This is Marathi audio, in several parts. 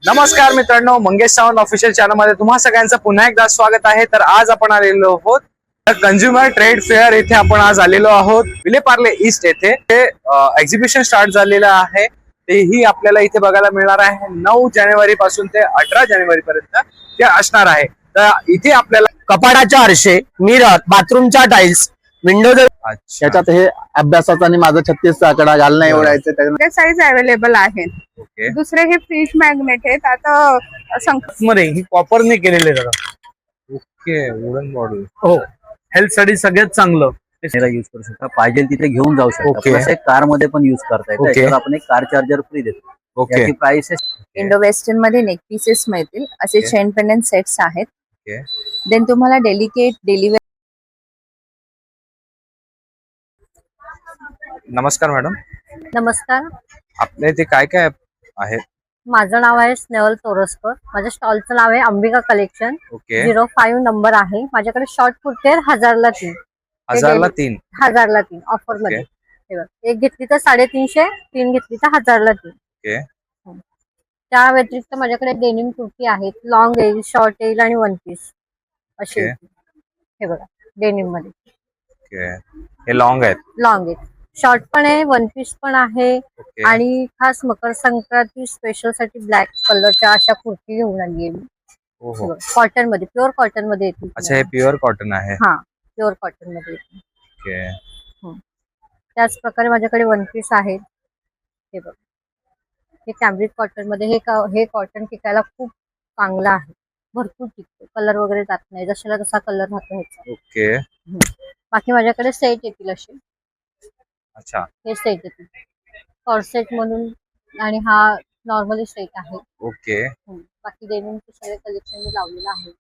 नमस्कार मित्रांनो, मंगेश सावंत ऑफिशियल चॅनल मध्ये तुम्हा सगळ्यांचं पुन्हा एकदा स्वागत आहे। तर आज आपण आलेलो आहोत कंझ्युमर ट्रेड फेअर येथे आपण आज आलेलो आहोत विलेपार्ले ईस्ट येथे एक्झिबिशन स्टार्ट झालेलं आहे। तेही आपल्याला इथे बघायला मिळणार आहे 9 जानेवारी पासून ते 18 जानेवारी पर्यंत ते असणार आहे। तर इथे आपल्याला कपाटाचे आरशे, मिरर, बाथरूमच्या टाइल्स, विंडोज याच्यात हे अभ्यासाचा आणि माझा 36चा आकडा घालणं एवढा आहे त्याच्यात साईज अवेलेबल आहेत। ओके दुसरे हे फ्रीज मॅग्नेट आहेत। आता मध्ये ही कॉपरने केलेले दादा। ओके वुडन मॉडेल हो, हेल्थ साठी सगळ्यात चांगलं यूज करू शकता, पाहिजे तिथे घेऊन जाऊ शकता। ओके. प्लस एक कार मध्ये पण युज करता येतं। ओके. त्याच्यावर आपण एक कार चार्जर फ्री देतो। ओके याची प्राइस इंडो वेस्टर्न मध्ये नेक पीसेस मिळतील, असे ओके. चेन पेंडंट सेट्स आहेत। ओके. देन तुम्हाला डेलिकेट डेलिव्हरी। नमस्कार मॅडम, नमस्कार, आपल्या इथे काय काय आहे? माझं नाव आहे स्नेहल तोरसकर। माझ्या स्टॉलचं नाव आहे अंबिका कलेक्शन। ओके 05 नंबर आहे। माझ्याकडे शॉर्ट कुर्ती आहे 1000ला 3। 1000ला 3 1000ला 3 ऑफर मध्ये। हे बघ, एक घेतली तर 350, 3 घेतली तर 1000ला 3। ओके त्या व्यतिरिक्त माझ्याकडे डेनिम कुर्ती आहेत, लॉंग येईल, शॉर्ट येईल आणि वन पीस अशी ओके. येतील। हे बघा डेनिम मध्ये ओके हे लॉंग आहेत। लॉंग आहे, शॉर्ट पण आहे, वन पीस पण आहे। ओके आणि खास मकर संक्रांती स्पेशल साठी ब्लॅक कलरच्या अशा कुर्ती घेऊन आली आहे मी। ओहो कॉटन मध्ये, प्युअर कॉटन मध्ये येतील। अच्छा हे प्युअर कॉटन आहे। हा, प्युअर कॉटन मध्ये येतील। ओके त्याच प्रकारे माझ्याकडे वन पीस आहेत। हे बघ, हे कॅम्ब्रिक कॉटन मध्ये हे कॉटन टिकायला खूप चांगलं आहे, भरपूर टिकतो, कलर वगैरे जात नाही, जशाला तसा कलर राहतो ह्याचा। ओके बाकी माझ्याकडे सेट येतील असे, अच्छा हे सेट येतील कॉर्सेट म्हणून, आणि हा नॉर्मली सेट आहे। ओके बाकी डेनिमचे सगळे कलेक्शन मी लावलेलं आहे।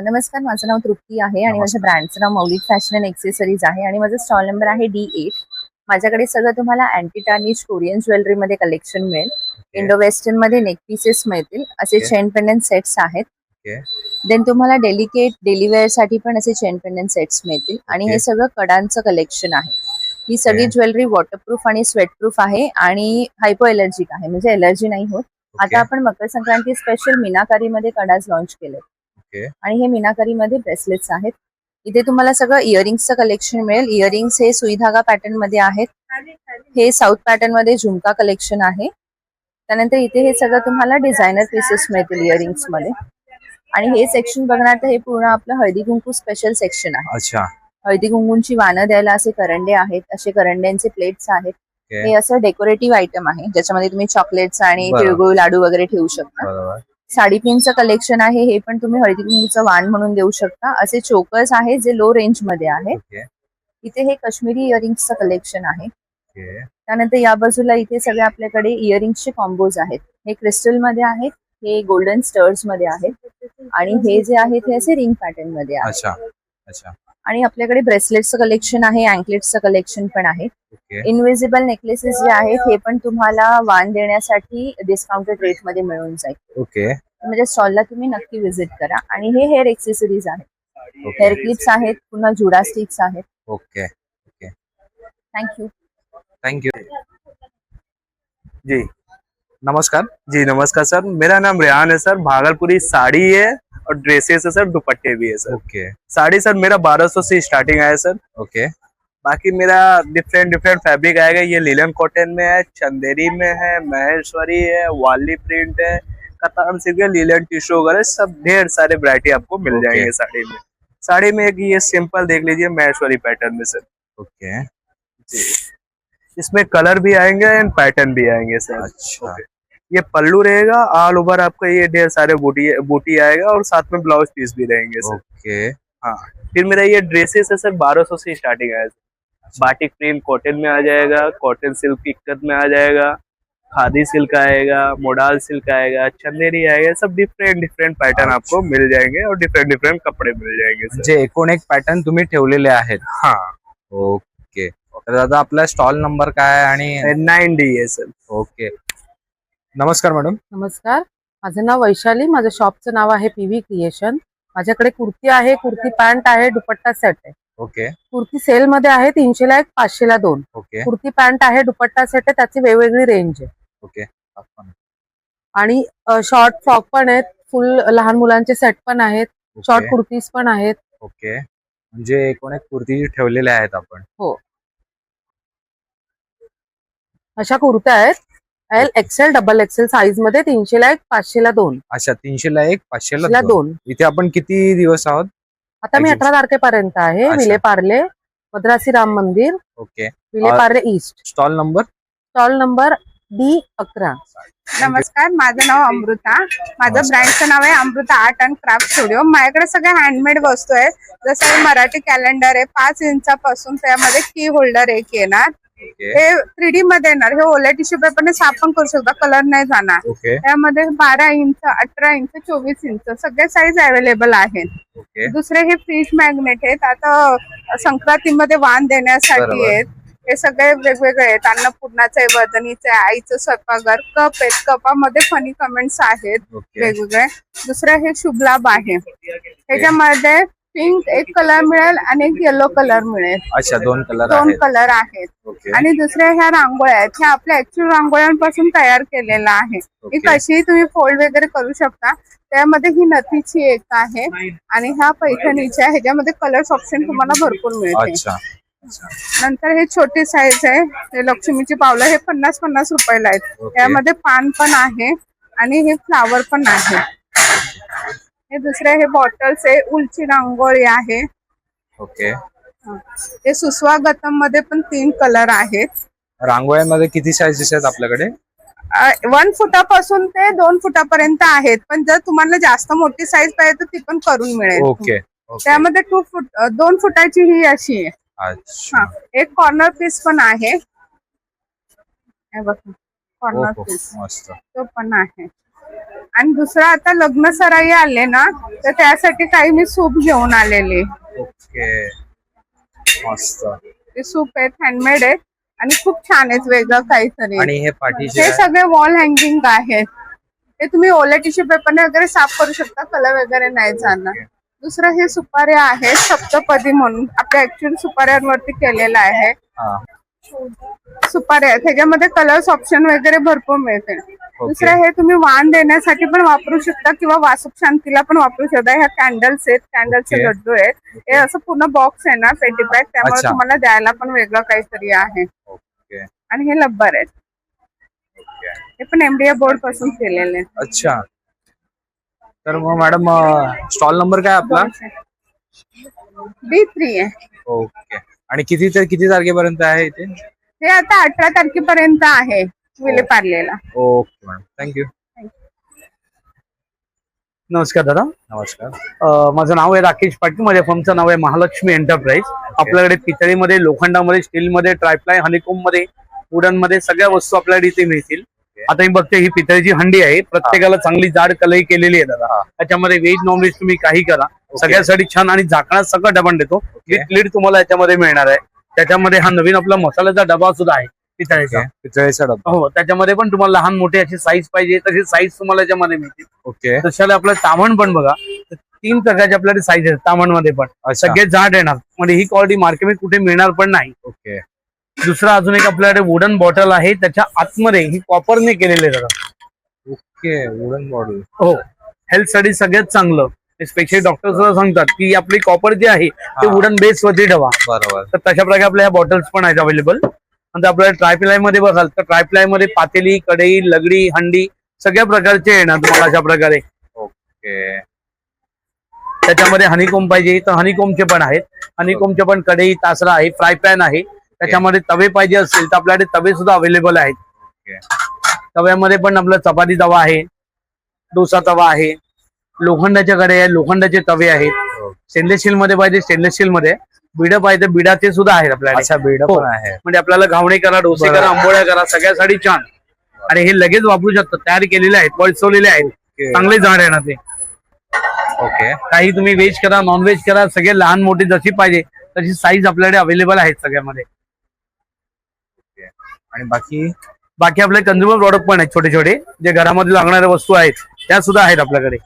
नमस्कार, माझं नाव तृप्ती आहे आणि माझ्या ब्रँडचं नाव मौलिक फॅशन अँड एक्सेसरीज आहे आणि माझा स्टॉल नंबर आहे D8। माझ्याकडे सगळं तुम्हाला अँटी टार्निश कोरियन ज्वेलरी मध्ये कलेक्शन मिळेल। इंडो वेस्टर्न मध्ये नेक पीसेस मिळतील, असे ओके. चेन पेंडंट सेट्स आहेत। ओके देन तुम्हाला डेलिकेट डेलीवेअर साठी पण असे चेन पेंडंट सेट्स मिळतील आणि ओके. हे सगळं कडांचं कलेक्शन आहे। ही सगळी ओके. ज्वेलरी वॉटरप्रूफ आणि स्वेटप्रूफ आहे आणि हायपो एलर्जिक आहे, म्हणजे एलर्जी नाही होत। ओके. आता आपण मकर संक्रांती स्पेशल मीनाकारी मध्ये कडाज लॉन्च केले ओके आणि हे मीनाकारी मध्ये ब्रेसलेट्स आहेत। इथे तुम्हाला सगळं इयरिंग्सचं कलेक्शन मिळेल। इयरिंग्स हे सुई धागा पॅटर्न मध्ये आहेत, हे साऊथ पॅटर्न मध्ये झुमका कलेक्शन आहे। त्यानंतर इथे हे सगळं तुम्हाला डिझायनर पीसेस मिळतील इयरिंग्स मध्ये। आणि हे सेक्शन बघणार तर हे पूर्ण आपलं हळदी कुंकू स्पेशल सेक्शन आहे। अच्छा हळदी कुंकूंची वानं द्यायला असे करंडे आहेत, असे करंड्यांचे प्लेट्स आहेत। ओके हे असं डेकोरेटिव्ह आयटम आहे, ज्याच्यामध्ये तुम्ही चॉकलेट्स आणि बरं. तिळगुळ लाडू वगैरे ठेवू शकता। बरोबर साडी पिनचं कलेक्शन आहे, हे पण तुम्ही हळदी कुंकूचं वाण म्हणून देऊ शकता। असे चोकर्स आहे जे लो रेंज मध्ये आहे। ओके इथे हे काश्मीरी इयरिंग्सचं कलेक्शन आहे। ओके त्यानंतर या बाजूला इथे सगळे आपल्याकडे इयरिंग्सचे कॉम्बोज आहेत। हे क्रिस्टल मध्ये आहेत, हे गोल्डन स्टर्स मध्ये आहेत आणि हे जे आहे ते असे रिंग पॅटर्न मध्ये आहे। अच्छा अच्छा आणि आपल्याकडे ब्रेसलेटचं कलेक्शन आहे, अँकलेट्सचं कलेक्शन पण आहे। ओके इनविजिबल नेकलेसेस जे आहेत हे पण तुम्हाला वाण देण्यासाठी डिस्काउंटेड रेट मध्ये मिळून जाईल। ओके म्हणजे स्टॉलला तुम्ही नक्की व्हिजिट करा। आणि हे हेअर एक्सेसरीज आहेत, ओके हेअर क्लिप्स आहेत, पुन्हा जुडा स्टिक्स आहेत। Okay okay thank you. Thank you जी। नमस्कार जी, नमस्कार सर, मेरा नाम रेहान है सर। भागलपुरी साड़ी है और ड्रेसेस है सर, दुपट्टे भी है सर। ओके साड़ी सर मेरा 1200 से स्टार्टिंग है सर। ओके बाकी मेरा डिफरेंट डिफरेंट फैब्रिक आएगा। ये लिलन कॉटन में है, चंदेरी में है, महेश्वरी है, वाली प्रिंट है, कतान सिल्क है, लिलन टिश्यू वगैरह सब ढेर सारे वैरायटी आपको मिल जाएंगे साड़ी में। साड़ी में एक ये सिंपल देख लीजिए महेश्वरी पैटर्न में सर। ओके जी, इसमें कलर भी आएंगे एंड पैटर्न भी आएंगे सर। अच्छा ये पल्लू रहेगा, ऑल ओवर आपका ये ढेर सारे बूटी आएगा और साथ में ब्लाउज पीस भी रहेंगे सर। ओके हाँ, फिर मेरा ये ड्रेसेस है सर 1200 से स्टार्टिंग है। बाटिक प्रिंट कॉटन में आ जाएगा, कॉटन सिल्क इक्कत में आ जाएगा, खादी सिल्क आएगा, मोडाल सिल्क आएगा, चंदेरी आएगा, सब डिफरेंट डिफरेंट पैटर्न आपको मिल जाएंगे और डिफरेंट डिफरेंट कपड़े मिल जाएंगे सर। जे एकूण एक पॅटर्न तुम्ही ठेवलेले आहेत। हाँ ओके, तर दादा आपला स्टॉल नंबर काय आहे? आणि 9D है सर। ओके, नमस्कार मॅडम। नमस्कार, माझं नाव वैशाली, माझं शॉपचं नाव आहे PV क्रिएशन। माझ्याकडे कुर्ती आहे, कुर्ती पॅन्ट आहे, दुपट्टा सेट आहे। ओके कुर्ती सेल मध्ये आहे 300 ला 1, 500 ला 2। ओके कुर्ती पॅन्ट आहे, दुपट्टा सेट आहे, त्याची वेगवेगळी रेंज आहे। ओके आपण. आणि शॉर्ट फ्रॉक पण आहेत, फुल लहान मुलांचे सेट पण आहेत, शॉर्ट ओके. कुर्तीज पण आहेत. ओके, म्हणजे एकूण एक कुर्ती ठेवलेल्या आहेत आपण. अशा कुर्त्या आहेत L XL double XL size मध्ये 300 ला 1 500 ला 2. अच्छा, 300 ला 1 500 ला ला 2. 2. इथे आपण किती दिवस आहोत? आता मी 18 तारखेपर्यंत आहे. अच्छा. Vile Parle, Madrasi Ram Mandir, okay. Vile Parle east. Stall number? Stall number D11. नमस्कार, माझं नाव अमृता. माझं नमस्कार. ब्रँडचं नाव आहे Amruta art and craft studio. माझ्याकडे सगळे हँडमेड वस्तू आहेत. जसं हे मराठी कॅलेंडर आहे 5 इंचापासून, त्यामध्ये की होल्डर एक येणार. ओके. हे 3D मध्ये येणार. हे ओल्या टिश्यू पेपरने साफ पण करू शकता, कलर नाही जाणार. ओके. त्यामध्ये 12 इंच, 18 इंच, 24 इंच सगळे साईज अवेलेबल आहेत. ओके. दुसरे हे फ्रीज मॅग्नेट आहेत. आता संक्रांतीमध्ये वाण देण्यासाठी बरोबर. आहेत. हे सगळे वेगवेगळे आहेत. अन्नपूर्णाचं आहे, वदनीचं आहे, आईचं स्वयंपाकघर, कप आहेत. कपामध्ये फनी कमेंट्स आहेत ओके. वेगवेगळे. दुसरं हे शुभ लाभ आहे. ह्याच्यामध्ये पिंक एक कलर मिळेल आणि एक येलो कलर मिळेल. अच्छा, 2 कलर 2 आहेत. कलर आहेत. ओके. आणि दुसऱ्या ह्या रांगोळ्या आहेत. ह्या आपल्या ऍक्च्युअल रांगोळ्यांपासून तयार केलेल्या आहे. ही ओके. कशीही तुम्ही फोल्ड वगैरे करू शकता. त्यामध्ये ही नथीची एक आहे आणि ह्या पैठणीच्या ह्याच्यामध्ये कलर्स ऑप्शन तुम्हाला भरपूर मिळते. अच्छा. नंतर हे छोटी साईज आहे, हे लक्ष्मीची पावलं, हे 50-50 रुपयाला आहेत. ओके. यामध्ये पान पण आहे आणि हे फ्लावर पण आहे. हे दुसरे हे बॉटल्स आहे, उलची रांगोळी आहे. ओके. हे सुस्वागतम मध्ये पण 3 कलर आहेत. रांगोळ्यामध्ये किती साईजेस आहेत आपल्याकडे? 1 फुटापासून ते 2 फुटापर्यंत आहेत. पण जर तुम्हाला जास्त मोठी साईज पाहिजे तर ती पण करून मिळेल. ओके. ओके. त्यामध्ये 2 फुटाची ही अशी आहे. अच्छा. हा, एक कॉर्नर पीस पण आहे. हे बघा, कॉर्नर ओहो, पीस मस्त. तो पण आहे. आणि दुसरा आता लग्न सराई आले ना, तर त्यासाठी काही मी सूप घेऊन आलेले. ओके, मस्त. ते सूप आहेत, हँडमेड आहेत आणि खूप छान आहेत, वेगळं काहीतरी. आणि हे पाठीचे हे सगळे वॉल हँगिंग आहेत. ते तुम्ही ओल्या टिश्यू पेपरने वगैरे साफ करू शकता, कलर वगैरे नाही जाणार. दुसरं हे सुपाऱ्या आहेत, सप्तपदी म्हणून आपल्या ऍक्च्युअल सुपाऱ्यांवरती केलेलं आहे. हा. सुपाऱ्या आहेत, ह्याच्यामध्ये कलर्स ऑप्शन वगैरे भरपूर मिळते. दुसरं हे तुम्ही वाण देण्यासाठी पण वापरू शकता किंवा वासुक शांतीला पण वापरू शकता. ह्या कॅन्डल्स आहेत, कॅन्डलचे ओके. लड्डू आहेत. हे असं पूर्ण बॉक्स आहे ना, पेटी पॅक, त्यामुळे अच्छा. तुम्हाला द्यायला पण वेगळं काहीतरी आहे. ओके. आणि हे लब्बर आहेत, हे पण MDF बोर्ड पासून केलेले आहेत. अच्छा, तर मग मॅडम स्टॉल नंबर काय आपला? D3 आहे. ओके. आणि किती ते किती तारखेपर्यंत आहे इथे? हे आता 18 तारखेपर्यंत आहे विलेपार्लेला. Okay madam, thank you. नमस्कार दादा. नमस्कार. माझं नाव आहे राकेश पाटील. माझ्या फर्मचं नाव आहे महालक्ष्मी एंटरप्राइज. आपल्याकडे पितळीमध्ये, लोखंडामध्ये, स्टीलमध्ये, ट्रायप्लाय, हनीकोम मध्ये, वुडन मध्ये सगळ्या वस्तू आपल्याकडे इथे मिळतील. आता मी बघते ही पितळीची हंडी आहे. प्रत्येकाला चांगली जाड कलई केलेली आहे दादा. त्याच्यामध्ये व्हेज नॉन व्हेज तुम्ही काही करा, सगळ्यासाठी छान. आणि झाकणात सकट आपण देतो. विथ लीड तुम्हाला याच्यामध्ये मिळणार आहे. त्याच्यामध्ये हा नवीन आपला मसाल्याचा डबा सुद्धा आहे पितळेचा. पितळेचा डबा. हो, त्याच्यामध्ये पण तुम्हाला लहान मोठी अशी साईज पाहिजे तशी साईज तुम्हाला याच्यामध्ये मिळतील. ओके. तशाला आपलं तामण पण बघा, 3 प्रकारचे आपल्याकडे साईज आहेत तामण मध्ये पण. अच्छा. सगळे जाड येणार, म्हणजे ही क्वालिटी मार्केटमध्ये कुठे मिळणार पण नाही. ओके. दुसरा अजून एक आपल्याकडे वुडन बॉटल आहे, त्याच्या आतमध्ये ही कॉपरने केलेले आहे. Okay, wooden bottle. हो, हेल्थ साठी सगळ्यात चांगलं. स्पेशली डॉक्टर सुद्धा सांगतात की आपली कॉपर जी आहे ते वुडन बेस वरती ठेवा. बरोबर. तर तशा प्रकारे आपल्या ह्या बॉटल्स पण आहेत अवेलेबल. नंतर आपल्याला ट्रायप्लाय मध्ये बघाल तर ट्रायप्लाय मध्ये पातेली, कढई, लगडी, हंडी सगळ्या प्रकारचे येणार तुम्हाला अशा प्रकारे. ओके. त्याच्यामध्ये हनीकोम पाहिजे तर हनीकोमचे पण आहेत. हनीकोमचे पण कढई, तासरा आहे, फ्राय पॅन आहे. त्याच्यामध्ये तवे पाहिजे असतील तर आपल्याकडे तवे सुद्धा अवेलेबल आहेत. तव्यामध्ये पण आपला चपाती तवा आहे, डोसा तवा आहे, लोखंडाच्या कढई आहे, लोखंडाचे तवे आहेत. स्टेनलेस स्टील मध्ये पाहिजे स्टेनलेस स्टील मध्ये, बिड पाहिजे बिडाचे सुद्धा आहेत आपल्याकडे. अच्छा, बीड पण आहे. म्हणजे आपल्याला घावणे करा, डोसे करा, आंबोळ्या करा, सगळ्यासाठी छान. आणि हे लगेच वापरू शकतात, तयार केलेले आहेत, पळसवलेले आहेत, चांगले झाड येणार ते. ओके. काही तुम्ही व्हेज करा, नॉन व्हेज करा, सगळे लहान मोठी जशी पाहिजे तशी साईज आपल्याकडे अवेलेबल आहेत सगळ्यामध्ये. आणि बाकी आपले कन्झ्युमर प्रॉडक्ट पण आहेत छोटे छोटे, जे घरामध्ये लागणाऱ्या वस्तू आहेत त्या सुद्धा आहेत आपल्याकडे.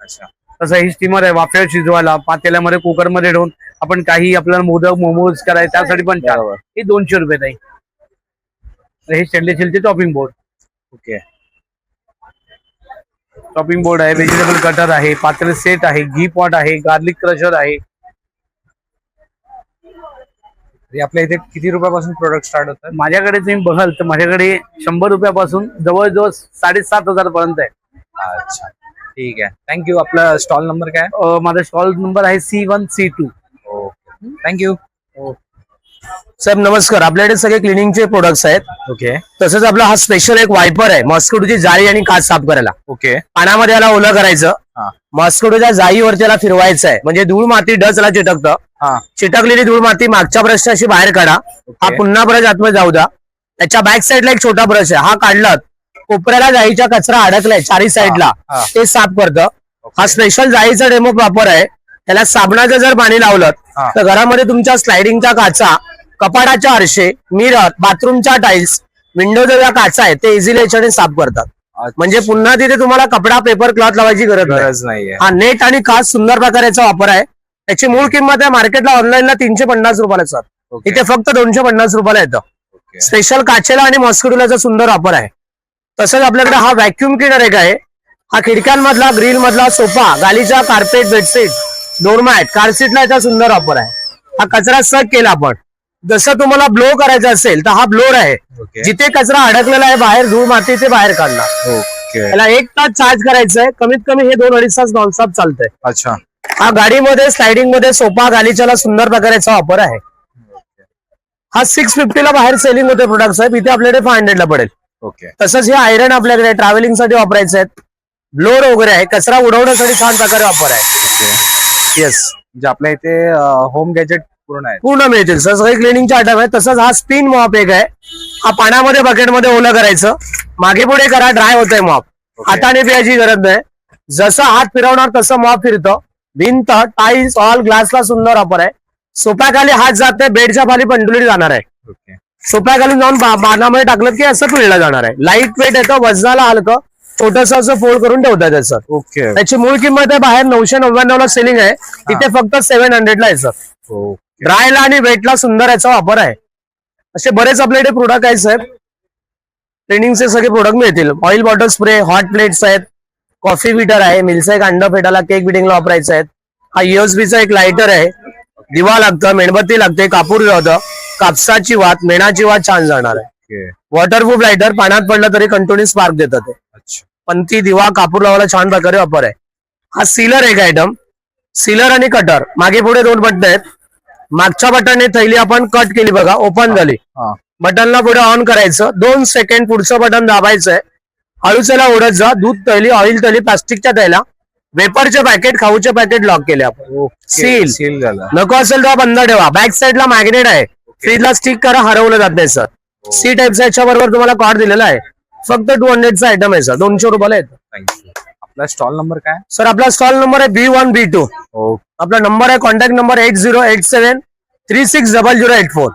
अच्छा. तसं ही स्टीमर आहे वाफ्यावर शिजवायला, पातेल्यामध्ये, कुकरमध्ये ठेवून आपण काही आपल्याला मोदक, मोमोज करायचे त्यासाठी पण छान. हे 200 रुपये आहे. हे स्टेनलेस स्टीलचे chopping board. Okay. Chopping board आहे, व्हेजिटेबल कटर आहे, पातेले सेट आहे, घी पॉट आहे, गार्लिक क्रशर आहे. तरी आपल्या इथे किती रुपयापासून प्रोडक्ट स्टार्ट होतात? माझ्याकडे तुम्ही बघाल तर माझ्याकडे 100 रुपयापासून जवळजवळ 7,500 पर्यंत आहे. अच्छा, ठीक आहे. थँक्यू. आपला स्टॉल नंबर काय? माझा स्टॉल नंबर आहे C1C2. Okay, thank you. सर नमस्कार, आपल्याकडे सगळे क्लिनिंगचे प्रोडक्ट्स आहेत. ओके तसंच आपला हा स्पेशल एक वायपर आहे मॉस्किटोची जाळी आणि काच साफ करायला. ओके पाण्यामध्ये याला ओलं करायचं, हा. मॉस्किटोच्या जाळीवरती याला फिरवायचं आहे, म्हणजे धूळ माती डसला चिटकतं. हा. चिटकलेली धूळ माती मागच्या ब्रशच्या अशी बाहेर काढा. हा ओके. पुन्हा ब्रश आतमध्ये जाऊ द्या. त्याच्या बॅक साईडला एक छोटा ब्रश आहे, हा काढलात कोपऱ्याला जाळीचा कचरा अडकलाय चारी साईडला, हा. ते साफ करतं. हा स्पेशल जाळीचा डेमो प्रॉपर आहे. त्याला साबणाचं जर पाणी लावलं हा. तर घरामध्ये तुमच्या स्लायडिंगच्या काचा, कपाटाच्या आरशे, मिरर, बाथरूमच्या टाईल्स, विंडोच्या ज्या काचा आहेत ते इझिली याच्याने साफ करतात. म्हणजे पुन्हा तिथे तुम्हाला कपडा, पेपर, क्लॉथ लावायची गरज नाही. गरज नाहीये. हा नेट आणि काच सुंदर प्रकाराचा वापर आहे. त्याची मूळ किंमत आहे मार्केटला ऑनलाईनला 350 रुपयाला सर, ओके. इथे फक्त 250 रुपयाला येतं. ओके. स्पेशल काचेला आणि मॉस्किटोलाचा सुंदर वापर आहे. तसंच आपल्याकडे हा व्हॅक्युम क्लिनर एक आहे. हा खिडक्यांमधला, ग्रिल मधला, सोफा, गालीचा, कार्पेट, बेडशीट, डोरमॅट, कार सीटला याचा सुंदर वापर आहे. हा कचरा सग केला आपण. जसं तुम्हाला ब्लो करायचा असेल तर हा ब्लोअर आहे. ओके. जिथे कचरा अडकलेला आहे बाहेर, धूळ माती ते बाहेर काढणार. ओके. त्याला 1 तास चार्ज करायचं आहे, कमीत कमी हे 2-2.5 तास नॉनस्टॉप चालतंय. अच्छा. हा गाडीमध्ये, स्लायडिंग मध्ये, सोफा, गालीच्याला सुंदर प्रकाराचा वापर आहे. हा 650 ला बाहेर सेलिंग होते प्रोडक्ट्स आहेत, इथे आपल्याकडे 500 ला पडेल. ओके. तसंच हे आयरन आपल्याकडे ट्रॅव्हलिंग साठी वापरायचे आहेत. ब्लोअर वगैरे आहे, कचरा उडवण्यासाठी छान प्रकारे वापर आहे. ओके. येस, म्हणजे आपल्या इथे होम गॅजेट पूर्ण आहे. पूर्ण मिळतील सर, सगळे क्लिनिंगचे आयटम आहे. तसंच हा स्पिन मॉप एक आहे. हा पाण्यामध्ये बकेटमध्ये ओलं करायचं, मागे पुढे करा, ड्राय होतंय मॉप. ओके. हाताने पियाची गरज नाही. जसं हात फिरवणार तसं मॉप फिरतं. भिंत, टाईल्स, ऑल ग्लासला सुंदर वापर आहे. सोप्याखाली हात जात नाही, बेडच्या खाली पंडुली जाणार आहे. ओके. सोप्याखाली जाऊन बाणामध्ये टाकलं की असं पिळलं जाणार आहे. लाईट वेट येतं, वजनाला हलकं, छोटस असं फोल्ड करून ठेवतात त्याचं. ओके. त्याची मूळ किंमत आहे बाहेर 999 ला सेलिंग आहे, तिथे फक्त 700 ला आहे सर. ओके. ड्रायला आणि वेटला सुंदर याचा वापर आहे. असे बरेच आपल्याकडे प्रोडक्ट आहेत साहेब. क्लिनिंगचे सगळे प्रोडक्ट मिळतील. Oil bottle spray, hot plates आहेत, कॉफी बीटर आहे, मिल्सा एक अंड फेटाला, केक बिडिंगला वापरायचं आहे. हा USB चा एक लायटर आहे. दिवा लागतं, मेणबत्ती लागते, कापूर जातं, कापसाची वात, मेणाची वात छान जाणार आहे. ओके. वॉटरप्रूफ लायटर, पाण्यात पडलं तरी कंटिन्यू स्पार्क देतं ते. अच्छा. पंथी, दिवा, कापूर लावायला छान प्रकारे वापर आहे. हा सीलर एक आयटम. सीलर आणि कटर, मागे पुढे 2 बटन आहेत. मागच्या बटनने थैली आपण कट केली बघा, ओपन झाली. हा. बटनला पुढे ऑन करायचं, 2 सेकंड पुढचं बटन दाबायचंय. हळूचला ओढत जा. दूध थैली, ऑइल थैली, प्लास्टिकच्या थैल्या, वेपरचे पॅकेट, खाऊचे पॅकेट लॉक केले आपण. सील. सील झालं. नको असेल तेव्हा बंद ठेवा. बॅक साईडला मॅग्नेट आहे, फ्रीजला स्टिक करा, हरवलं जात नाही सर. सी टाईपचा याच्या बरोबर तुम्हाला कॉर्ड दिलेला आहे. फक्त 200 चा आयटम आहे सर, 200 रुपयाला येतं. थँक्यू. आपला स्टॉल नंबर काय? सर आपला स्टॉल नंबर आहे B1 B2. ओके. आपला नंबर आहे, कॉन्टॅक्ट नंबर 8087360084.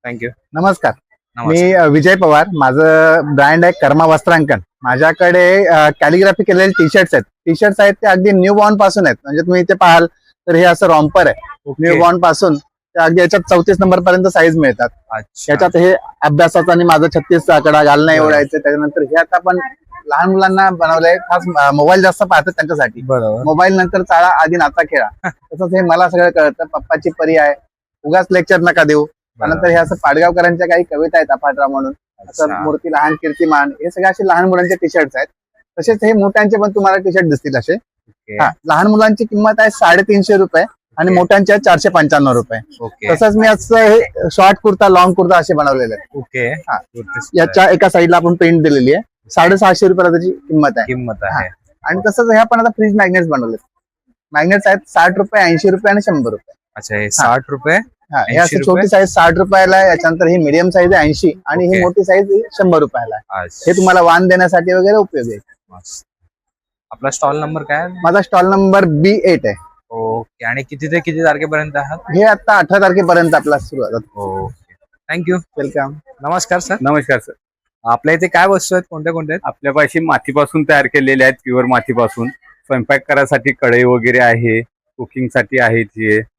थँक्यू. नमस्कार, नमस्कार. मी विजय पवार. माझं ब्रँड आहे कर्मा वस्त्रांकन. माझ्याकडे कॅलिग्राफी केलेले टी शर्ट्स आहेत. टी शर्ट्स आहेत ते अगदी न्यू बॉर्न पासून आहेत. म्हणजे तुम्ही इथे पाहाल तर हे असं रॉम्पर आहे. ओके. न्यू बॉर्न पासून ते अगदी याच्यात 34 नंबर पर्यंत साईज मिळतात. अच्छा. याच्यात हे अभ्यासाचा आणि माझा 36चा आकडा घालणं एवढं आहे. त्याच्यानंतर हे आता आपण लहान मुलांना बनवलंय, खास मोबाईल जास्त पाहतात त्यांच्यासाठी. बरोबर. मोबाईल नंतर चाळा, आधी नाचा खेळा. तसंच हे मला सगळं कळतं. पप्पाची परी आहे, उगाच लेक्चर नका देऊ. त्यानंतर हे असं पाडगावकरांच्या काही कविता आहेत, अफाटरा म्हणून, असं अच्छा. मूर्ती लहान कीर्तिमान, हे सगळे असे लहान मुलांचे टी शर्ट्स आहेत. तसेच हे मोठ्यांचे पण तुम्हाला टी शर्ट दिसतील असे. ओके. हा, लहान मुलांची किंमत आहे 350 रुपये आणि ओके. मोठ्यांची आहे 455 रुपये. ओके. तसंच मी असं हे शॉर्ट कुर्ता, लॉंग कुर्ता असे बनवलेले आहेत. ओके. हा. कुर्ती याच्या एका साईडला आपण प्रिंट दिलेली आहे. 650 रुपयाला त्याची किंमत आहे. किंमत आहे. आणि तसंच हे आपण आता फ्रीज मॅग्नेट्स बनवले. मॅग्नेट्स आहेत 60 रुपये, 80 रुपये आणि 100 रुपये. अच्छा, हे 60 रुपये. हा, हे 80 असं रुपये? छोटी साईज 60 रुपयाला आहे. याच्यानंतर ही मीडियम साईज आहे 80 आणि ही ओके. मोठी साईज 100 रुपयाला आहे. अच्छा. हे तुम्हाला वाण देण्यासाठी वगैरे उपयोगी आहे. मस्त. आपला स्टॉल नंबर काय? माझा स्टॉल नंबर B8 आहे. ओके. आणि किती ते किती तारखेपर्यंत आहात? हे आता 18 तारखेपर्यंत आपला सुरू होतात. ओके. थँक्यू. वेलकम. नमस्कार सर. नमस्कार सर. आपल्या इथे काय वस्तू आहेत, कोणत्या कोणत्या आहेत? आपल्यापाशी मातीपासून तयार केलेले आहेत, प्युअर मातीपासून. स्वयंपाक करायसाठी कढई वगैरे आहे, कुकिंग साठी आहे,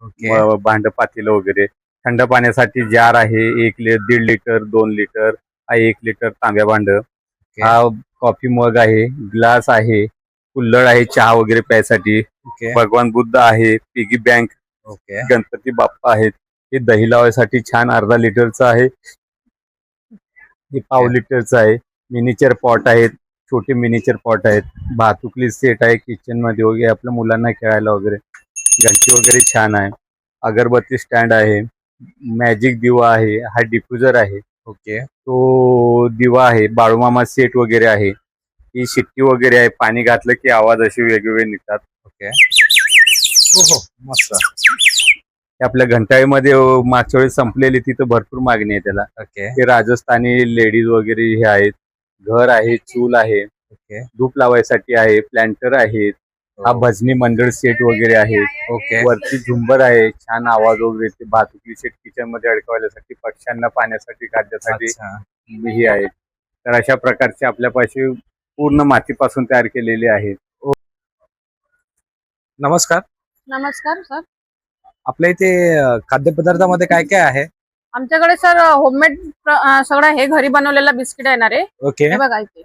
ओके. भांड पातेलं वगैरे. थंड पाण्यासाठी जार आहे, 1.5 लिटर 2 लिटर, हा 1 लिटर तांब्या भांड. हा कॉफी मग आहे, ग्लास आहे, कुल्हड आहे चहा वगैरे प्यायसाठी. ओके भगवान बुद्ध आहे, piggy bank, okay Ganpati Bappa आहेत. हे दही लावायसाठी छान अर्धा लिटरचं आहे, हे पाव लिटरचं आहे. मिनिचर पॉट आहेत, छोटे मिनिचर पॉट आहेत. भातुकली सेट आहे किचन मध्ये वगैरे आपल्या मुलांना खेळायला वगैरे. घंटी वगैरे छान आहे. अगरबत्ती स्टँड आहे. मॅजिक दिवा आहे. हा डिफ्युजर आहे. ओके तो दिवा आहे. बाळूमामा सेट वगैरे आहे. ही शिट्टी वगैरे आहे. पाणी घातलं की आवाज असे वेगवेगळे निघतात. ओके हो मस्त. हे आपल्या घंटाळीमध्ये मागच्या वेळेस संपलेली, तिथं भरपूर मागणी आहे त्याला. ओके हे राजस्थानी लेडीज वगैरे हे आहेत. घर आहे, चूल आहे, ओके धूप लावायसाठी आहे, प्लॅन्टर आहेत. हा भजनी मंडळ सेट वगैरे आहे. ओके वरती झुंबर आहे, छान आवाज वगैरे येते. भातुकली सेट किचन मध्ये अडकवण्यासाठी, पक्ष्यांना पाण्यासाठी, खाद्यासाठी अच्छा हे आहेत. तर अशा प्रकारचे आपल्यापाशी पूर्ण मातीपासून तयार केलेले आहेत. नमस्कार. नमस्कार सर. आपल्या इथे खाद्यपदार्थामध्ये काय काय आहे? आमच्याकडे सर होममेड सगळं हे घरी बनवलेलं बिस्किट येणार आहे. ओके हे बघा इथे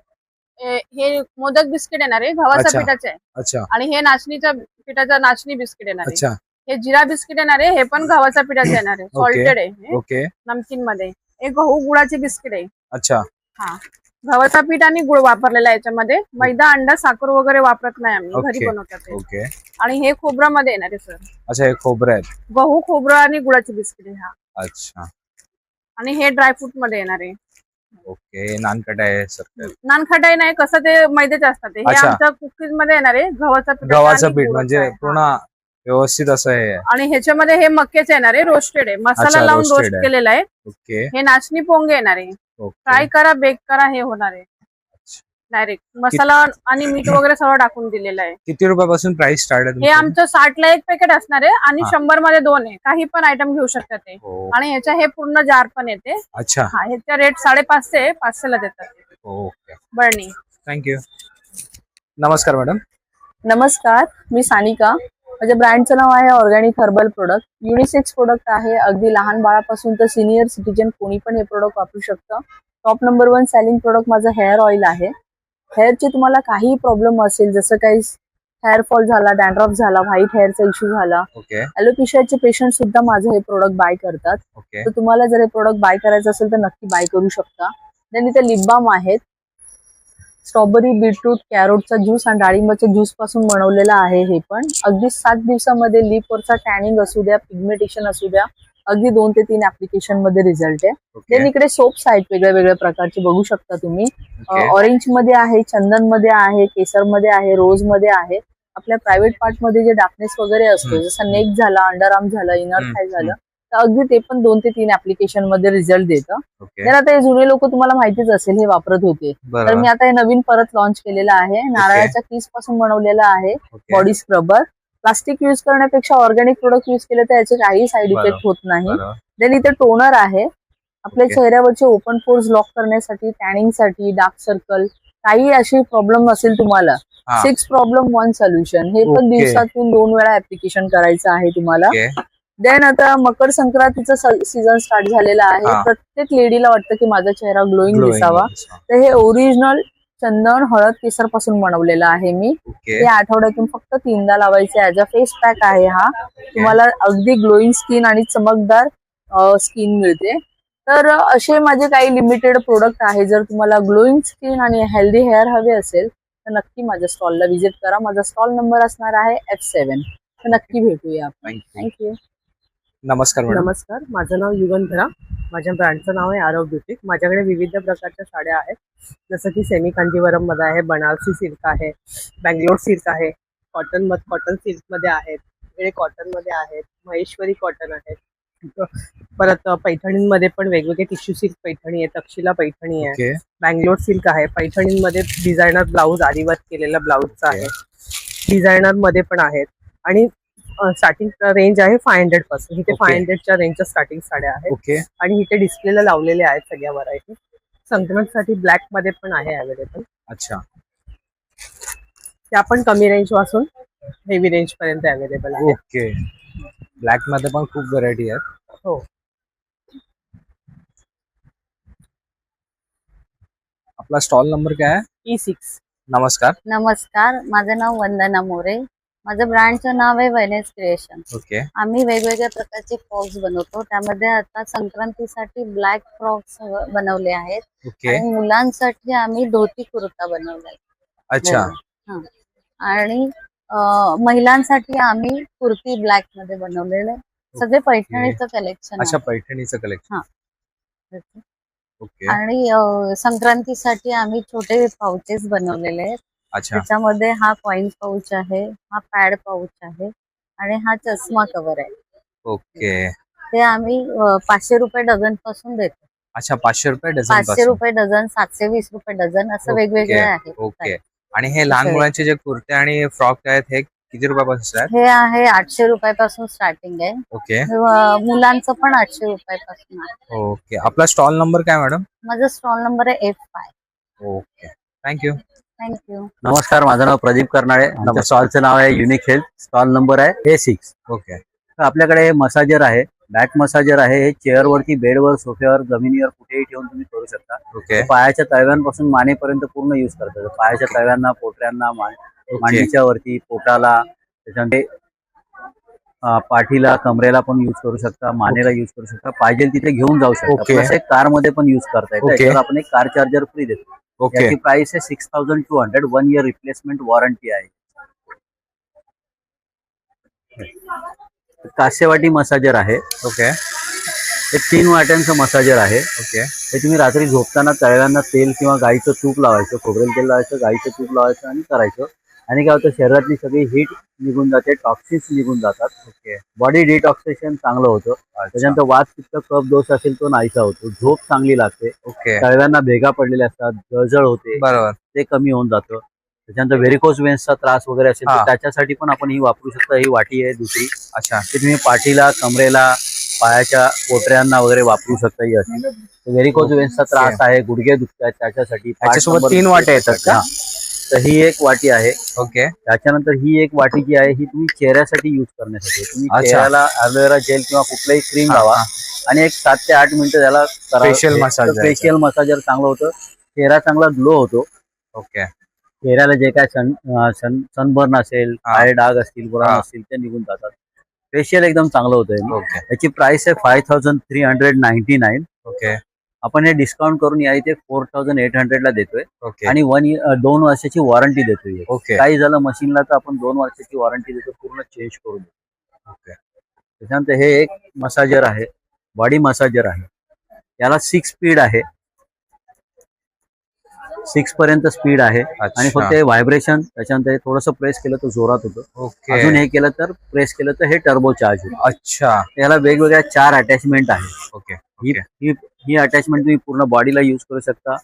हे मोदक बिस्किट येणार आहे, गव्हाच्या अच्छा. पिठाचे आहे. अच्छा आणि हे नाचणीच्या पिठाचं नाचणी बिस्किट येणार आहे. अच्छा हे जिरा बिस्किट येणार आहे, हे पण गव्हाच्या पिठाचे येणार आहे, सॉल्टेड आहे हे ओके नमकीन मध्ये. हे गहू गुळाचे बिस्किट आहे. अच्छा हा गव्हाचा पीठ आणि गुळ वापरलेला आहे याच्यामध्ये. मैदा, अंडा, साखर वगैरे वापरत नाही आम्ही, घरी ओके. बनवतात ते. ओके आणि हे खोबऱ्यामध्ये येणार आहे सर. अच्छा हे खोबरं आहेत. गहू, खोबरं आणि गुळाचे बिस्किट आहे हा. अच्छा आणि हे ड्रायफ्रूट मध्ये येणार आहे. ओके नानकट आहे सर. नानखटाई नाही, कसं ते मैद्याचे असतात ते. हे अच्छा. आमच्या कुकीज मध्ये येणार आहे गव्हाचा पीठ गव्हाचं पीठ म्हणजे पूर्ण व्यवस्थित असं आहे. आणि ह्याच्यामध्ये हे मक्याचे येणार आहे, रोस्टेड आहे, मसाला अच्छा, लावून roasted रोस्ट आहे. केलेला आहे. ओके हे नाचणी पोंगे येणार आहे. ओके फ्राय करा, बेक करा, हे होणार आहे डायरेक्ट. मसाला आणि मीठ वगैरे सगळं टाकून दिलेलं आहे. किती रुपयापासून प्राइस स्टार्ट आहे हे तुमचं? आमचं 60 ला एक पॅकेट असणार आहे आणि हा. 100 मध्ये 2 आहे. काही पण आयटम घेऊ शकतात ते. हो. आणि ह्याच्या हे पूर्ण जार पण येते. अच्छा हा ह्याचा रेट 550 आहे, 500 ला देतात ओके बरणी. थँक्यू. नमस्कार मॅडम. नमस्कार, मी सानिका. माझ्या ब्रँडचं नाव आहे organic herbal product. Unisex product आहे. अगदी लहान बाळापासून तर सिनियर सिटीजन कोणी पण हे प्रोडक्ट वापरू शकतं. टॉप नंबर 1 सेलिंग प्रोडक्ट माझं हेअर ऑइल आहे. हेअरचे तुम्हाला काही प्रॉब्लेम असेल, जसं काही हेअर फॉल झाला, डॅन्ड्रफ झाला, व्हाईट हेअरचा इश्यू झाला, ओके ॲलोपेशियाचे पेशंट सुद्धा माझं हे प्रोडक्ट बाय करतात. ओके तर तुम्हाला जर हे प्रोडक्ट बाय करायचं असेल तर नक्की बाय करू शकता. देन इथे लिप बाम आहेत. स्ट्रॉबेरी, बीटरूट, कॅरोटचा ज्यूस आणि डाळिंबाच्या ज्यूस पासून बनवलेला आहे. हे पण अगदी 7 दिवसामध्ये लिपवरचा टॅनिंग असू द्या, पिगमेंटेशन असू द्या, अगदी 2 ते 3 ऍप्लिकेशन मध्ये रिझल्ट आहे. ओके देन इकडे सोप्स आहेत वेगळ्या वेगळ्या प्रकारचे, बघू शकता तुम्ही. ओके. ऑरेंज मध्ये आहे, चंदन मध्ये आहे, केसर मध्ये आहे, रोज मध्ये आहे. आपल्या प्रायव्हेट पार्ट मध्ये जे डार्कनेस वगैरे असतो, जसं नेक झाला, अंडरआर्म झालं, इनर थाय झालं, तर अगदी ते पण 2 ते 3 ऍप्लिकेशन मध्ये रिझल्ट देतं. ओके तर आता हे जुने लोक तुम्हाला माहितीच असेल, हे वापरत होते. तर बरोबर मी आता हे नवीन परत लॉन्च केलेलं आहे. नारळाच्या किस पासून बनवलेलं आहे. Okay body scrubber. Plastic use करण्यापेक्षा ऑर्गॅनिक प्रोडक्ट युज केले तर याचे काही साईड बरोबर. इफेक्ट होत नाही. बरोबर देन इथे टोनर आहे. आपल्या ओके. चेहऱ्यावरचे ओपन पोर्स लॉक करण्यासाठी, टॅनिंग साठी, डार्क सर्कल, काही अशी प्रॉब्लेम असेल तुम्हाला, हा. 6 प्रॉब्लेम 1 सोल्युशन. हे पण ओके. दिवसातून 2 वेळा ऍप्लिकेशन करायचं आहे तुम्हाला. ओके देन आता मकर संक्रांतीचा सीझन स्टार्ट झालेला आहे. हा. प्रत्येक लेडीला वाटतं की माझा चेहरा ग्लोईंग Glowing दिसावा. दिसावा. तर हे ओरिजिनल चंदन, हळद, केसर पासून बनवलेलं आहे मी. ओके हे आठवड्यातून फक्त 3दा लावायचे. ऍज अ फेस पॅक आहे हा. तुम्हाला अगदी ग्लोईंग स्किन आणि चमकदार स्किन मिळते. तर असे माझे काही लिमिटेड प्रोडक्ट आहे. जर तुम्हाला ग्लोईंग स्किन आणि हेल्दी हेअर हवे असेल तर नक्की माझ्या स्टॉलला व्हिजिट करा. माझा स्टॉल नंबर असणार आहे F7. तर नक्की भेटूया आपण. थँक्यू. थँक्यू. नमस्कार मॅडम. नमस्कार, माझं नाव युगंधरा. माझ्या ब्रँडचं नाव आहे आरव ब्युटिक. माझ्याकडे विविध प्रकारच्या साड्या आहेत, जसं की सेमी कांजीवरम मध्ये आहे, बनारसी सिल्क आहे, बँगलोर सिल्क आहे, कॉटन सिल्क मध्ये आहेत, वेगळे कॉटन मध्ये आहेत, महेश्वरी कॉटन आहेत. परत पैठणींमध्ये पण वेगवेगळे टिश्यू सिल्क पैठणी आहे, तक्षशिला पैठणी आहे, ओके बँगलोर सिल्क आहे. पैठणींमध्ये डिझायनर ब्लाऊज, आरीवर्क केलेला ब्लाऊजचा आहे. डिझायनर मध्ये पण आहेत. आणि स्टार्टिंग रेंज आहे 500 पासून. इथे ओके. 500च्या रेंजच्या स्टार्टिंग साड्या आहेत. ओके आणि इथे डिस्प्लेला लावलेले आहेत सगळ्या व्हरायटी. संक्रांतसाठी ब्लॅक मध्ये पण आहे अवेलेबल. अच्छा त्या पण कमी रेंज पासून हेवी रेंज पर्यंत अवेलेबल आहे. ओके. ब्लॅक मध्ये पण खूप व्हरायटी आहेत. हो. आपला स्टॉल नंबर काय आहे? E6. नमस्कार. नमस्कार, माझं नाव वंदना मोरे. माझं ब्रँडचं नाव आहे वेनेस क्रिएशन. ओके. आम्ही वेगवेगळ्या प्रकारचे फ्रॉक्स बनवतो. त्यामध्ये आता संक्रांतीसाठी ब्लॅक फ्रॉक्स बनवले आहेत ओके. आणि मुलांसाठी आम्ही धोती कुर्ता बनवलाय. अच्छा. हा. आणि महिलांसाठी आम्ही कुर्ती ब्लॅक मध्ये बनवलेलं आहे. सगळे पैठणीचं कलेक्शन अच्छा, पैठणीचं कलेक्शन. ओके. आणि संक्रांतीसाठी आम्ही छोटे पाउचेस बनवलेले आहेत. अच्छा. त्याच्यामध्ये हा कॉइन पाऊच आहे, हा पॅड पाऊच आहे आणि हा चष्मा कव्हर आहे. ओके. ते आम्ही 500 रुपये डझन पासून देतो. अच्छा, 500 रुपये डझन 500 रुपये डझन, 720 रुपये डझन असं वेगवेगळे आहेत. ओके. आणि हे लहान मुलांचे जे कुर्ते आणि फ्रॉक आहेत हे किती रुपयापासून आहेत? हे आहे 800 रुपयापासून स्टार्टिंग आहे. ओके. मुलांचं पण 800 रुपयापासून आहे. ओके. आपला स्टॉल नंबर काय मॅडम? माझा स्टॉल नंबर आहे F5. ओके. थँक्यू. थँक्यू. नमस्कार, माझं नाव प्रदीप करनाळे. आमच्या स्टॉलचं नाव आहे युनिक हेल्थ. स्टॉल नंबर आहे A6. ओके. तर आपल्याकडे मसाजर आहे, बॅक मसाजर आहे. हे चेअरवरती, बेडवर, सोफ्यावर, जमिनीवर कुठेही ठेवून तुम्ही करू शकता. ओके. पायाच्या तळव्यांपासून मानेपर्यंत पूर्ण युज करतात. पायाच्या तळव्यांना, पोटऱ्यांना, मांडीच्या वरती, पोटाला, त्याच्यामध्ये पाठीला, कमरेला पण युज करू शकता, मानेला युज करू शकता. पाहिजे तिथे घेऊन जाऊ शकता. ओके. प्लस एक कार मध्ये पण युज करता येतं. ओके. त्याच्यावर आपण एक कार चार्जर फ्री देतो. ओके. याची प्राइस आहे 6200. 1 year रिप्लेसमेंट वॉरंटी आहे. कासेवाटी मसाजर आहे. ओके. हे 3 वाट्यांचं मसाजर आहे. ओके. हे तुम्ही रात्री झोपताना तळव्यांना तेल किंवा गाईचं तूप लावायचं, खोबरेल तेल लावायचं, गाईचं तूप लावायचं आणि करायचं. आणि काय होतं, शरीरातली सगळी हीट निघून जाते, टॉक्सिन्स निघून जातात. ओके. बॉडी डिटॉक्सिशन चांगलं होतं. त्याच्यानंतर वात, पित्त, कफ दोष असेल तो नाहीसा होतो. झोप चांगली लागते. ओके. तळव्यांना भेगा पडलेल्या असतात, जळजळ होते, बरोबर. ते कमी होऊन जातं. त्याच्यानंतर व्हेरिकोज वेन्सचा त्रास वगैरे असेल तर हा. त्याच्यासाठी पण आपण ही वापरू शकता. ही वाटी आहे दुसरी. अच्छा. ती तुम्ही पाठीला, कमरेला, पायाच्या पोटऱ्यांना वगैरे वापरू शकता. ही अशी व्हेरिकोज वेन्सचा त्रास आहे, गुडघे दुखतात, त्याच्यासाठी त्याच्यासोबत 3 वाट्या येतात का? हा. तर ही एक वाटी आहे. ओके. त्याच्यानंतर ही एक वाटी जी आहे ही तुम्ही चेहऱ्यासाठी युज करण्यासाठी. तुम्ही अच्छा. चेहऱ्याला ॲलोवेरा जेल किंवा कुठलाही क्रीम हा, लावा हा. आणि एक 7 ते 8 मिनिटं त्याला Facial massage फेशियल मसाजर चांगलं होतं. चेहरा चांगला ग्लो होतो. ओके. चेहऱ्याला जे काय सनबर्न असेल, हा. काळे डाग असतील, बुरा हा. असतील ते निघून जातात. फेशियल एकदम चांगलं होतं. ओके. याची प्राइस आहे 5399. ओके. आपण हे डिस्काउंट करून या इथे 4800 ला देतोय ओके. आणि 2 वर्षाची वॉरंटी देतोय. ओके. काही झालं मशीनला तर आपण 2 वर्षाची वॉरंटी देतो, पूर्ण चेंज करून देतो. ओके. त्याच्यानंतर हे एक मसाजर आहे, बॉडी मसाजर आहे. याला 6 स्पीड आहे, 6 पर्यंत स्पीड आहे. आणि फक्त हे व्हायब्रेशन, त्याच्यानंतर हे थोडंसं प्रेस केलं तर जोरात होतं. ओके. अजून हे केलं तर प्रेस केलं तर हे टर्बो चार्ज होतं. अच्छा. याला वेगवेगळ्या 4 अटॅचमेंट आहे. ओके. ही अटॅचमेंट तुम्ही पूर्ण बॉडीला युज करू शकता.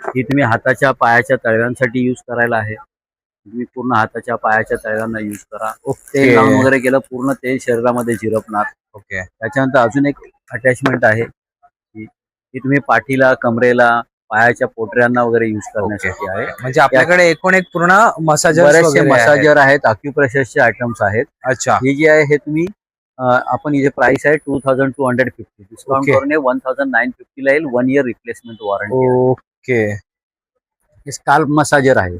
ही तुम्ही हाताच्या, पायाच्या तळव्यांसाठी युज करायला आहे. तुम्ही पूर्ण हाताच्या, पायाच्या तळव्यांना युज करा. तेल लावून वगैरे केलं, पूर्ण तेल शरीरामध्ये झिरपणार. ओके. त्याच्यानंतर अजून एक अटॅचमेंट आहे, की तुम्ही पाठीला, कमरेला, पायाच्या पोटऱ्यांना वगैरे युज करण्यासाठी आहे. म्हणजे आपल्याकडे एकूण एक पूर्ण मसाजर बरेचसे मसाजर आहेत, अक्युप्रेशरचे आयटम्स आहेत. अच्छा. ही जी आहे हे तुम्ही आपण इथे प्राइस आहे 2250. Discount okay. करून 1950 ला येईल. 1 year रिप्लेसमेंट वॉरंटी. ओके. हे स्काल्प मसाजर आहे.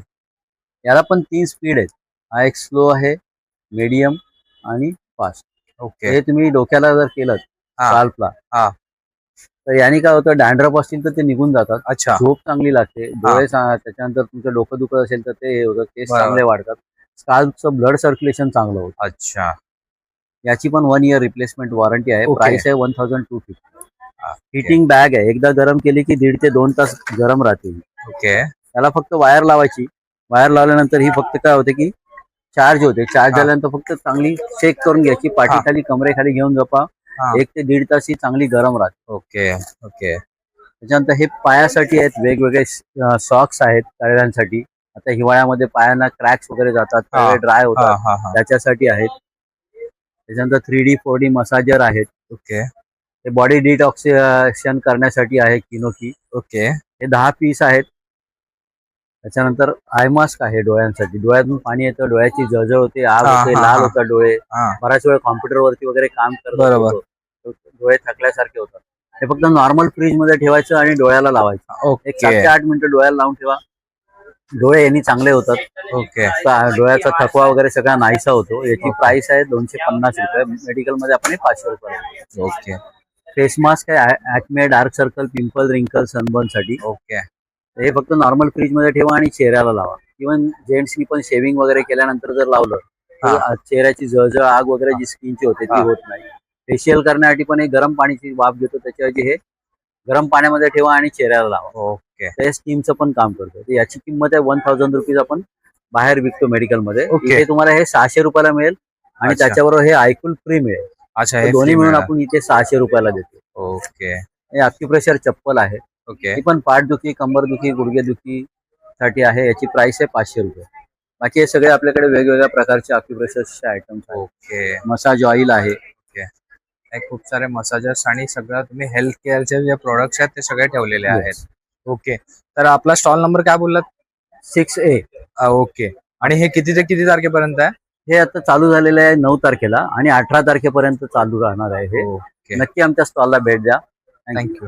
याला पण 3 स्पीड आहेत. हा एक स्लो आहे, मीडियम आणि फास्ट. ओके. हे तुम्ही डोक्याला जर केलं हा. स्काल्पला, हा. तर याने काय होतं, डॅन्ड्रफ असतील तर ते निघून जातात. अच्छा. झोप चांगली लागते, डोळे त्याच्यानंतर तुमचं डोकं दुखत असेल तर ते होतं, केस बरोबर. चांगले वाढतात. स्काल्पचं ब्लड सर्क्युलेशन चांगलं होतं. अच्छा. याची पण 1 year रिप्लेसमेंट वॉरंटी आहे. ओके. प्राइस आहे 1250. हिटिंग बॅग आहे, एकदा गरम केली की 1.5 ते 2 तास गरम राहते. ओके. त्याला फक्त वायर लावायची. वायर लावल्यानंतर ही फक्त काय होते की चार्ज होते. चार्ज झाल्यानंतर फक्त चांगली चेक करून घ्यायची. पाठीखाली, कमरेखाली घेऊन झोपा. 1 ते 1.5 तास ही चांगली गरम राहते. ओके. ओके. त्याच्यानंतर हे पायासाठी आहेत, वेगवेगळे सॉक्स आहेत तळव्यांसाठी. आता हिवाळ्यामध्ये पायांना क्रॅक्स वगैरे जातात, तळवे ड्राय होतात, त्याच्यासाठी आहेत. त्याच्यानंतर 3D 4D मसाजर आहेत. ओके. हे बॉडी डिटॉक्सिशन करण्यासाठी आहे, किनोकी. ओके. हे 10 पीस आहेत. त्याच्यानंतर आय मास्क आहे डोळ्यांसाठी. डोळ्यातून पाणी येतं, डोळ्याची जळजळ होते, आग होते, लाल होतात डोळे. बऱ्याच वेळ कॉम्प्युटरवरती वगैरे काम करतात, डोळे थकल्यासारखे होतात. हे फक्त नॉर्मल फ्रीज मध्ये ठेवायचं आणि डोळ्याला लावायचं. 7 ते 8 मिनिटं डोळ्याला लावून ठेवा. डोळे यांनी चांगले होतात. ओके डोळ्याचा थकवा वगैरे सगळा नाहीसा होतो. याची प्राइस आहे 250 रुपये. मेडिकल मध्ये आपण हे 500 रुपये. ओके फेस मास्क आहे ॲक्मे डार्क सर्कल पिंपल रिंकल सनबर्न साठी. ओके हे फक्त नॉर्मल फ्रीज मध्ये ठेवा आणि चेहऱ्याला लावा. इव्हन जेंट्सनी पण शेविंग वगैरे केल्यानंतर जर लावलं तर चेहऱ्याची जळजळ आग वगैरे जी स्किनची होते ती होत नाही. फेशियल करण्यासाठी पण एक गरम पाण्याची वाफ घेतो त्याच्याऐवजी हे गरम पाण्यामध्ये ठेवा आणि चेहऱ्याला लावा. ओके हे स्टीमचं पण काम करतं. तर याची किंमत आहे 1000 रुपीज. आपण बाहेर विकतो मेडिकल मध्ये. ओके. इथे तुम्हाला हे 600 रुपयाला मिळेल आणि अच्छा. त्याच्याबरोबर हे आयकूल फ्री मिळेल. अच्छा तर हे दोन्ही free मिळून मिळालं. आपण इथे 600 रुपयाला देतो. ओके हे अक्युप्रेशर चप्पल आहे. ओके ही पण पाठदुखी कंबरदुखी गुडघेदुखी साठी आहे. याची प्राइस आहे 500 रुपये. बाकी हे सगळे आपल्याकडे वेगवेगळ्या प्रकारचे अक्युप्रेशरचे आयटम्स आहेत. ओके मसाज ऑइल आहे. हे खूप सारे मसाजर्स आणि सगळं तुम्ही हेल्थ केअरचे जे प्रोडक्ट्स आहेत ते सगळे ठेवलेले आहेत. ओके तर आपला स्टॉल नंबर काय बोललात? 6A. ओके आणि हे किती ते किती तारखेपर्यंत आहे? हे आता चालू झालेलं आहे 9 तारखेला आणि 18 तारखेपर्यंत चालू राहणार आहे हे. ओके नक्की आमच्या स्टॉलला भेट द्या. थँक्यू.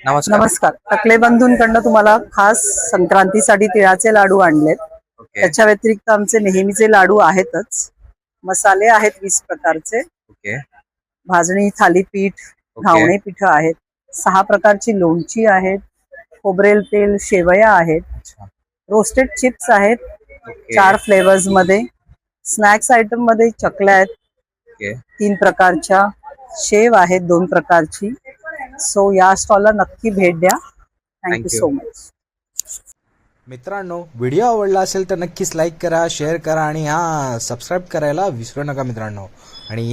नमस्कार. नमस्कार. टकले बंधूंकडनं तुम्हाला खास संक्रांतीसाठी तिळाचे लाडू आणलेत. ओके त्याच्या व्यतिरिक्त आमचे नेहमीचे लाडू आहेतच. मसाले आहेत 20 प्रकारचे. ओके भाजणी थालीपीठ घावणे पीठ आहेत. 6 प्रकारची लोणची आहेत. खोबरेल तेल शेवया आहेत. रोस्टेड चिप्स आहेत ओके 4 फ्लेवर्स मध्ये. स्नॅक्स आयटम मध्ये चकल्या आहेत ओके 3 प्रकारच्या. शेव आहेत 2 प्रकारची. सो या स्टॉलला नक्की भेट द्या. Thank thank you you. So much. मित्रांनो व्हिडिओ आवडला असेल तर नक्कीच लाईक करा शेअर करा आणि सबस्क्राईब करायला विसरू नका मित्रांनो. आणि